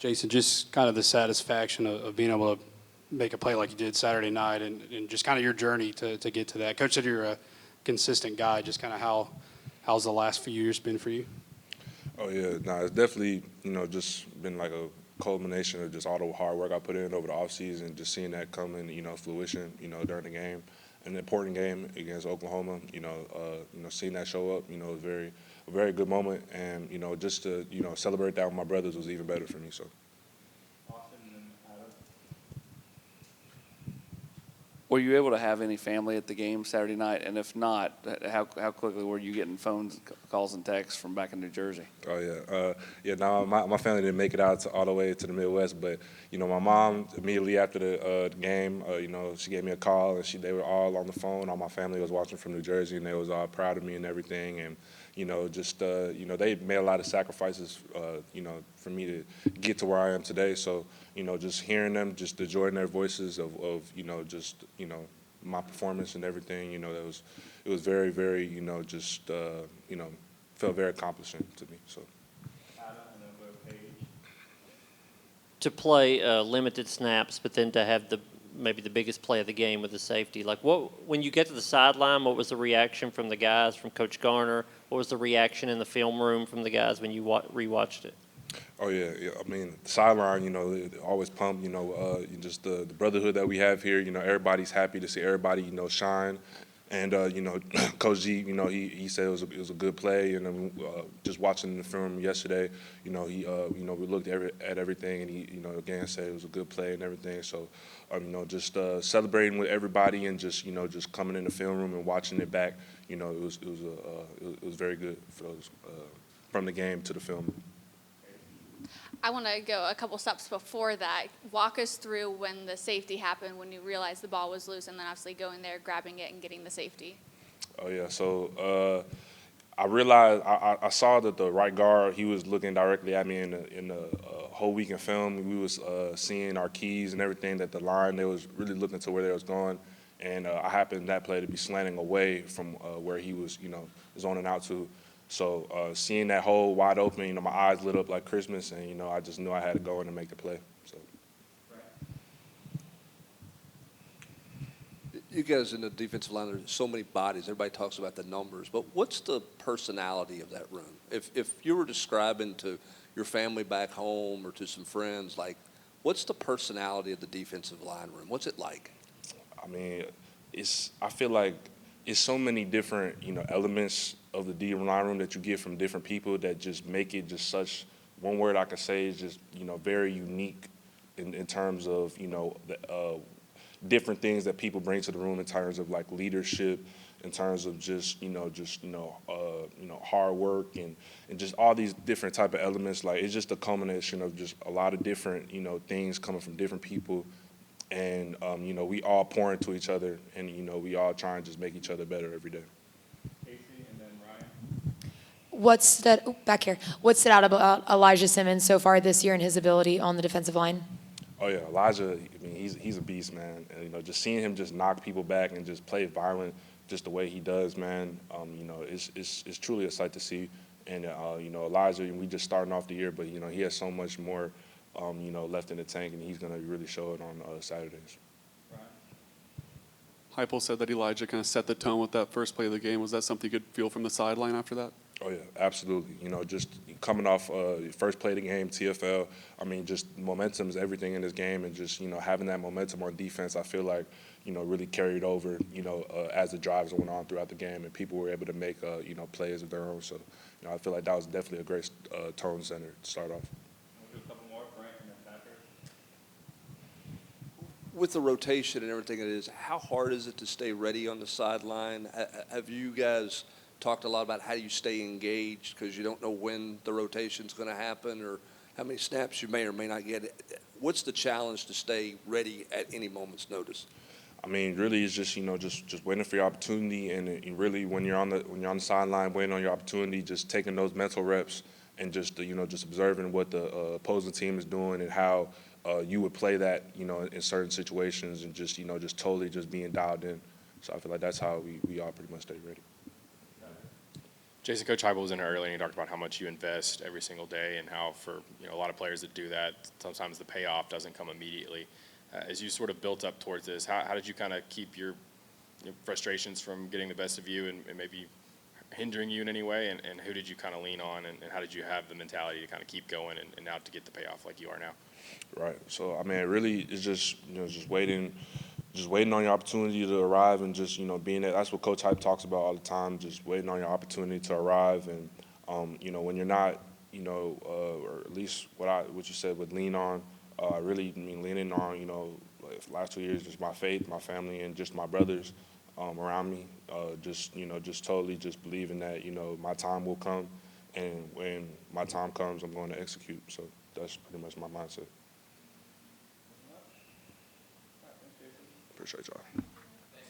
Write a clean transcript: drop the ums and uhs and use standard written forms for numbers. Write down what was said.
Jayson, just kind of the satisfaction of being able to make a play like you did Saturday night and just kind of your journey to get to that. Coach said you're a consistent guy. Just kind of how's the last few years been for you? Oh, yeah. Nah, it's definitely, just been like a culmination of just all the hard work I put in over the offseason, just seeing that come in, fruition, during the game. An important game against Oklahoma, seeing that show up, was a very good moment. And, just to, celebrate that with my brothers was even better for me. So. Were you able to have any family at the game Saturday night? And if not, how quickly were you getting phone calls and texts from back in New Jersey? Oh, yeah. No, my family didn't make it out all the way to the Midwest, but, my mom, immediately after the game, she gave me a call, and they were all on the phone. All my family was watching from New Jersey, and they was all proud of me and everything. And, they made a lot of sacrifices, for me to get to where I am today. So, just hearing them, just enjoying their voices of my performance and everything, it was very, very, felt very accomplishing to me. So. To play limited snaps, but then to have maybe the biggest play of the game with the safety. Like, when you get to the sideline, what was the reaction from the guys, from Coach Garner? What was the reaction in the film room from the guys when you rewatched it? Oh, yeah. I mean, the sideline, always pumped, just the brotherhood that we have here, everybody's happy to see everybody, shine. And, Coach G, he said it was a good play. And then just watching the film yesterday, we looked at everything, and he, again said it was a good play and everything. So, just celebrating with everybody and just coming in the film room and watching it back, it was very good for those from the game to the film. I want to go a couple steps before that. Walk us through when the safety happened, when you realized the ball was loose, and then obviously going there, grabbing it, and getting the safety. Oh, yeah. So I realized I saw that the right guard, he was looking directly at me in the whole week in film. We was seeing our keys and everything, that the line, they was really looking to where they was going. And I happened that play to be slanting away from where he was, zoning out to. So seeing that hole wide open, my eyes lit up like Christmas, and, I just knew I had to go in and make the play. So. You guys in the defensive line, there's so many bodies. Everybody talks about the numbers, but what's the personality of that room? If you were describing to your family back home or to some friends, like, what's the personality of the defensive line room? What's it like? I mean, I feel like it's so many different, elements of the D line room that you get from different people that just make it just such, one word I could say is just, very unique in terms of, different things that people bring to the room in terms of like leadership, in terms of just, hard work and just all these different type of elements. Like, it's just a culmination of just a lot of different, things coming from different people. And, we all pour into each other, and, we all try and just make each other better every day. What's stood out about Elijah Simmons so far this year and his ability on the defensive line? Oh, yeah, Elijah, I mean, he's a beast, man. And, just seeing him just knock people back and just play violent just the way he does, man, it's truly a sight to see. And, Elijah, we just starting off the year, but, he has so much more, left in the tank, and he's going to really show it on Saturdays. Heupel said that Elijah kind of set the tone with that first play of the game. Was that something you could feel from the sideline after that? Oh, yeah, absolutely. Just coming off first play of the game, TFL, I mean, just momentum is everything in this game, and just, having that momentum on defense, I feel like, really carried over, as the drives went on throughout the game, and people were able to make, plays of their own. So, I feel like that was definitely a great tone center to start off. With the rotation and everything it is, how hard is it to stay ready on the sideline? Have you guys talked a lot about how you stay engaged because you don't know when the rotation's going to happen or how many snaps you may or may not get? What's the challenge to stay ready at any moment's notice? I mean, really, it's just just waiting for your opportunity, and really when you're on the sideline waiting on your opportunity, just taking those mental reps and just just observing what the opposing team is doing and how you would play that in certain situations, and just just totally just being dialed in. So I feel like that's how we all pretty much stay ready. Jason, Coach Heupel was in here earlier, and he talked about how much you invest every single day, and how for a lot of players that do that, sometimes the payoff doesn't come immediately. As you sort of built up towards this, how did you kind of keep your frustrations from getting the best of you and maybe hindering you in any way? And who did you kind of lean on, and how did you have the mentality to kind of keep going and now to get the payoff like you are now? Right. So I mean, it really is just just waiting on your opportunity to arrive, and just being there. That's what Coach Hype talks about all the time. Just waiting on your opportunity to arrive, and when you're not, or at least what you said with lean on. I really mean leaning on like the last 2 years, just my faith, my family, and just my brothers around me. Just totally just believing that my time will come, and when my time comes, I'm going to execute. So that's pretty much my mindset. Appreciate y'all.